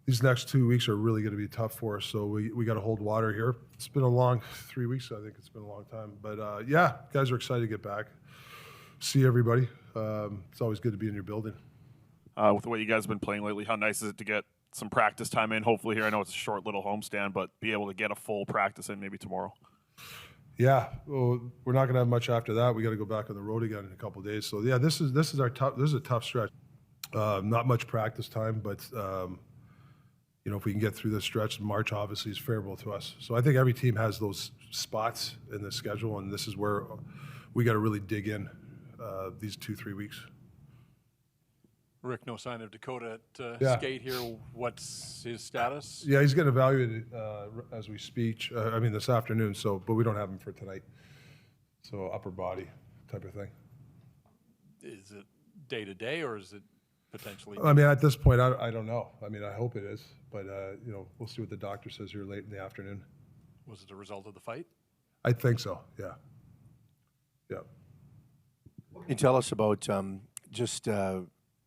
these next 2 weeks are really going to be tough for us. So we got to hold water here. It's been a long 3 weeks. I think it's been a long time. But yeah, guys are excited to get back, see everybody. It's always good to be in your building. With the way you guys have been playing lately, how nice is it to get some practice time in? Hopefully here, I know it's a short little homestand, but be able to get a full practice in maybe tomorrow. Yeah, well, we're not going to have much after that. We got to go back on the road again in a couple of days. So yeah, this is a tough stretch. Not much practice time, but if we can get through this stretch, March obviously is favorable to us. So I think every team has those spots in the schedule, and this is where we got to really dig in these 2-3 weeks. Rick, no sign of Dakota at skate here. What's his status? Yeah, he's getting evaluated as we speak. This afternoon. So, but we don't have him for tonight. So upper body type of thing. Is it day to day, or is it potentially? At this point, I don't know. I hope it is, but we'll see what the doctor says here late in the afternoon. Was it a result of the fight? I think so. Yeah. Yeah. Can you tell us about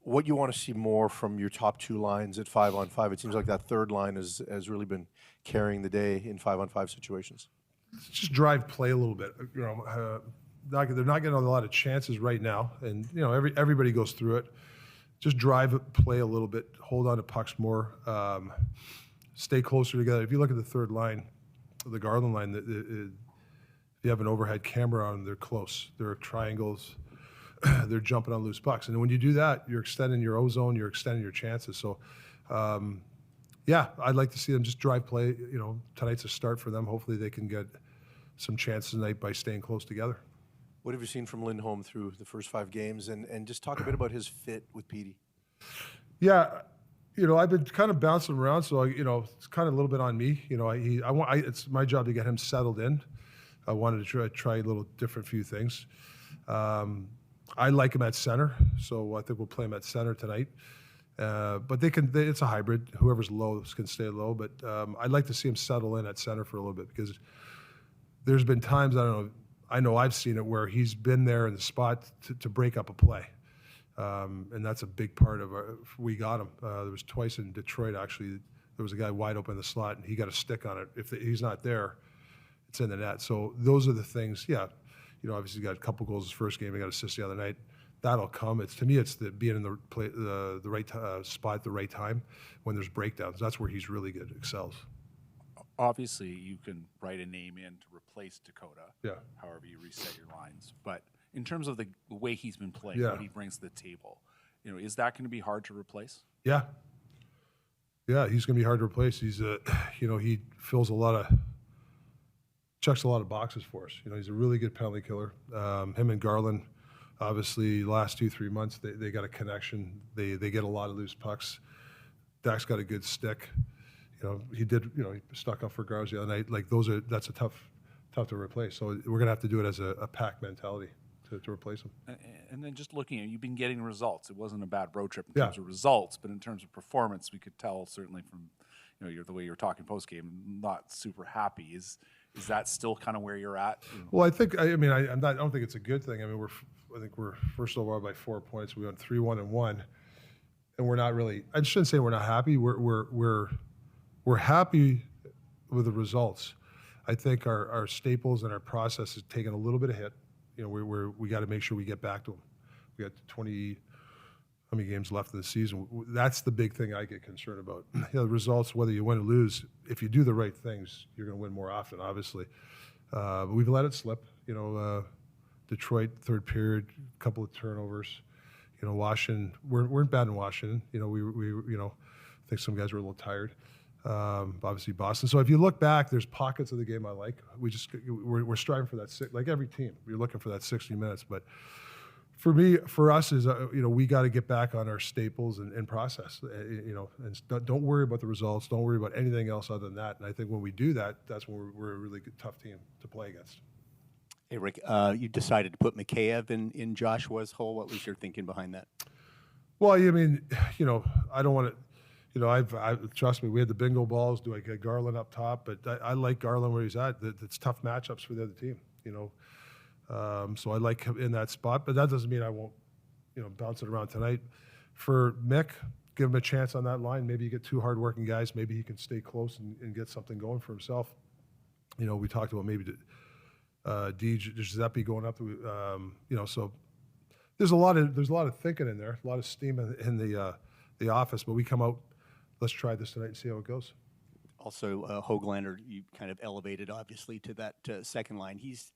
what you want to see more from your top two lines at 5-on-5? It seems like that third line has really been carrying the day in 5-on-5 situations. Just drive play a little bit. They're not getting a lot of chances right now, and everybody goes through it. Just drive play a little bit, hold on to pucks more, stay closer together. If you look at the third line, the Garland line, if you have an overhead camera on them, they're close. There are triangles. They're jumping on loose pucks. And when you do that, you're extending your ozone, you're extending your chances. So, I'd like to see them just drive play. Tonight's a start for them. Hopefully they can get some chances tonight by staying close together. What have you seen from Lindholm through the first 5 games? And just talk a bit about his fit with Petey. Yeah, I've been kind of bouncing around, so it's kind of a little bit on me. It's my job to get him settled in. I wanted to try a little different few things. I like him at center, so I think we'll play him at center tonight. But it's a hybrid. Whoever's low can stay low. But I'd like to see him settle in at center for a little bit, because there's been times, I know I've seen it, where he's been there in the spot to break up a play. And that's a big part of we got him. There was twice in Detroit, actually. There was a guy wide open in the slot, and he got a stick on it. If he's not there, it's in the net. So those are the things, obviously he got a couple goals his first game. He got an assist the other night. That'll come. To me, it's being in the right spot at the right time when there's breakdowns. That's where he's really good, excels. Obviously, you can write a name in to replace Dakota. Yeah. However you reset your lines, but in terms of the way he's been playing, what he brings to the table, is that going to be hard to replace? Yeah. Yeah, he's going to be hard to replace. He's he fills checks a lot of boxes for us. He's a really good penalty killer. Him and Garland, obviously, last 2-3 months, they got a connection. They get a lot of loose pucks. Dak's got a good stick. He stuck up for Garza the other night. Like that's a tough to replace. So we're gonna have to do it as a pack mentality to replace him. And then just looking at you've been getting results. It wasn't a bad road trip in terms of results, but in terms of performance, we could tell certainly from the way you were talking post game, not super happy. Is that still kind of where you're at? Well, I think I don't think it's a good thing. I think we're first overall by 4 points. We went 3-1-1, and we're not really. I shouldn't say we're not happy. We're happy with the results. I think our staples and our process has taken a little bit of hit. We got to make sure we get back to them. We got 20 how many games left in the season. That's the big thing I get concerned about. The results, whether you win or lose, if you do the right things, you're going to win more often, obviously. But we've let it slip. Detroit, third period, a couple of turnovers. Washington, we're bad in Washington. I think some guys were a little tired. Obviously Boston. So if you look back, there's pockets of the game I like. We're striving for that, like every team. We're looking for that 60 minutes. But for us is we got to get back on our staples and process. And don't worry about the results. Don't worry about anything else other than that. And I think when we do that, that's when we're a really good, tough team to play against. Hey Rick, you decided to put Mikheyev in Joshua's hole. What was your thinking behind that? Well, I don't want to. Trust me, we had the bingo balls. Do I get Garland up top? But I like Garland where he's at. It's tough matchups for the other team, So I like him in that spot. But that doesn't mean I won't, bounce it around tonight. For Mick, give him a chance on that line. Maybe you get two hardworking guys. Maybe he can stay close and get something going for himself. You know, we talked about maybe Giuseppe going up. You know, so there's a lot of thinking in there, a lot of steam in the office. But we come out, let's try this tonight and see how it goes. Also, Höglander, you kind of elevated, obviously, to that second line. He's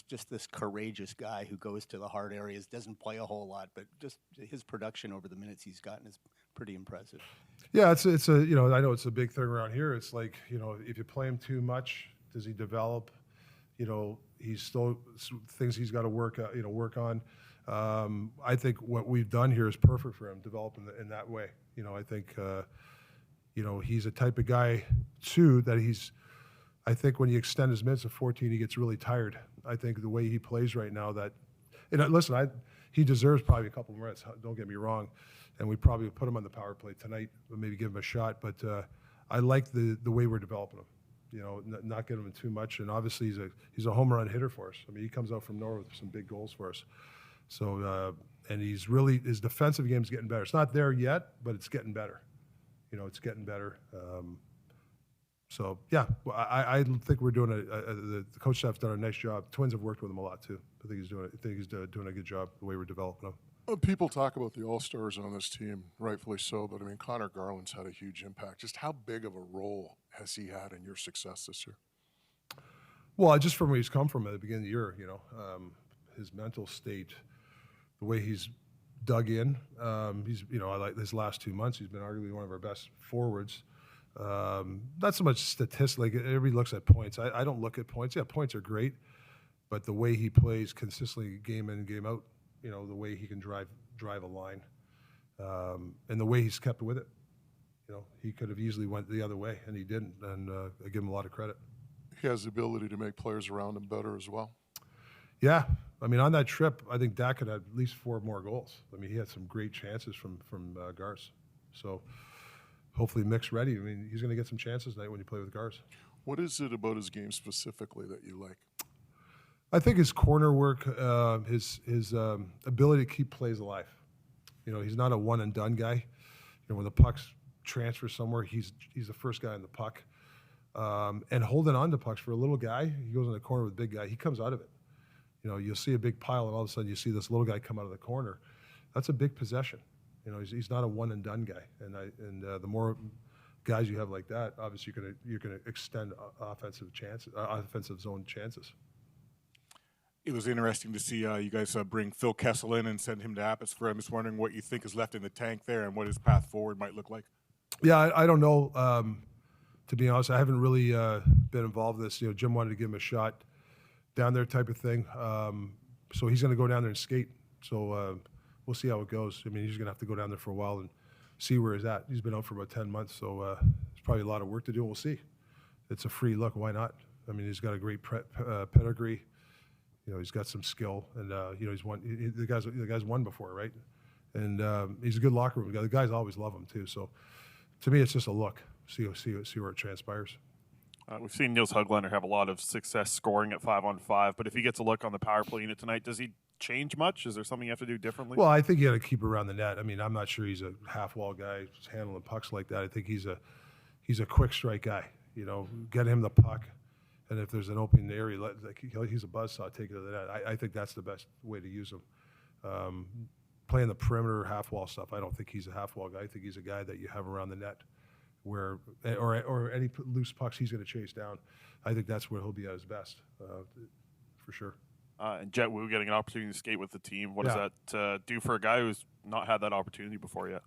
just this courageous guy who goes to the hard areas, doesn't play a whole lot, but just his production over the minutes he's gotten is pretty impressive. Yeah, it's a you know, I know it's a big thing around here. It's like, you know, if you play him too much, does he develop? You know, he's still things he's got to work on. I think what we've done here is perfect for him, developing in that way. You know, I think. You know, he's a type of guy, too, that I think when you extend his minutes to 14, he gets really tired. I think the way he plays right now listen, he deserves probably a couple more minutes, don't get me wrong, and we probably would put him on the power play tonight, but maybe give him a shot, but I like the way we're developing him, you know, not giving him too much, and obviously he's a home run hitter for us. I mean, he comes out from nowhere with some big goals for us. So, and his defensive game's getting better. It's not there yet, but it's getting better. You know, it's getting better. So, yeah, I think we're doing the coach staff's done a nice job. Twins have worked with him a lot, too. I think he's doing a good job the way we're developing him. People talk about the All-Stars on this team, rightfully so, but, I mean, Connor Garland's had a huge impact. Just how big of a role has he had in your success this year? Well, just from where he's come from at the beginning of the year, you know, his mental state, the way he's dug in. He's, you know, I like his last 2 months. He's been arguably one of our best forwards. Not so much statistically. Everybody looks at points. I don't look at points. Yeah, points are great, but the way he plays consistently, game in, game out. You know, the way he can drive a line, and the way he's kept with it. You know, he could have easily went the other way, and he didn't. And I give him a lot of credit. He has the ability to make players around him better as well. Yeah, I mean, on that trip, I think Dak could have at least 4 more goals. I mean, he had some great chances from Gars. So hopefully Mick's ready. I mean, he's going to get some chances tonight when you play with Gars. What is it about his game specifically that you like? I think his corner work, his ability to keep plays alive. You know, he's not a one and done guy. You know, when the puck's transfer somewhere, he's the first guy on the puck. And holding on to pucks for a little guy, he goes in the corner with a big guy, he comes out of it. You know, you'll see a big pile, and all of a sudden you see this little guy come out of the corner. That's a big possession. You know, he's not a one and done guy. And the more guys you have like that, obviously you're gonna extend offensive zone chances. It was interesting to see you guys bring Phil Kessel in and send him to Abbotsford. I'm just wondering what you think is left in the tank there and what his path forward might look like. Yeah, I don't know. To be honest, I haven't really been involved in this. You know, Jim wanted to give him a shot down there type of thing. So he's going to go down there and skate. So we'll see how it goes. I mean, he's going to have to go down there for a while and see where he's at. He's been out for about 10 months, so there's probably a lot of work to do. We'll see. It's a free look. Why not? I mean, he's got a great pedigree. You know, he's got some skill, and you know, he's won. The guy's won before, right? And he's a good locker room guy. The guys always love him too. So to me, it's just a look. See where it transpires. We've seen Nils Höglander have a lot of success scoring at 5-on-5, but if he gets a look on the power play unit tonight, does he change much? Is there something you have to do differently? Well, I think you got to keep around the net. I mean, I'm not sure he's a half-wall guy just handling pucks like that. I think he's a quick strike guy. You know, get him the puck, and if there's an open area, he's a buzzsaw. Take it to the net. I think that's the best way to use him. Playing the perimeter half-wall stuff, I don't think he's a half-wall guy. I think he's a guy that you have around the net, where or any loose pucks he's going to chase down. I think that's where he'll be at his best, for sure. And Jet Wu getting an opportunity to skate with the team. What does that do for a guy who's not had that opportunity before yet?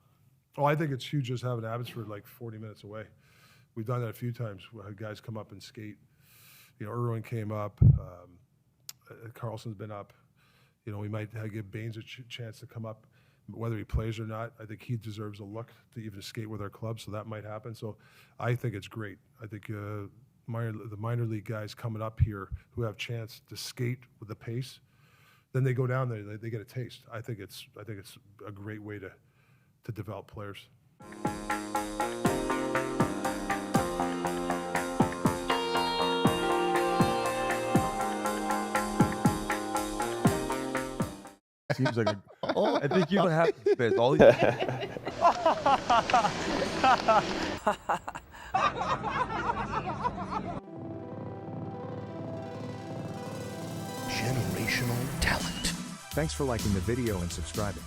Oh, I think it's huge just having Abbotsford like 40 minutes away. We've done that a few times. We had guys come up and skate. You know, Irwin came up. Carlson's been up. You know, we might give Baines a chance to come up. Whether he plays or not, I think he deserves a look to even skate with our club, so that might happen. So I think it's great. I think the minor league guys coming up here who have chance to skate with the pace, then they go down there, they get a taste. I think it's a great way to develop players. Seems like I think you have this. All these Generational talent. Thanks for liking the video and subscribing.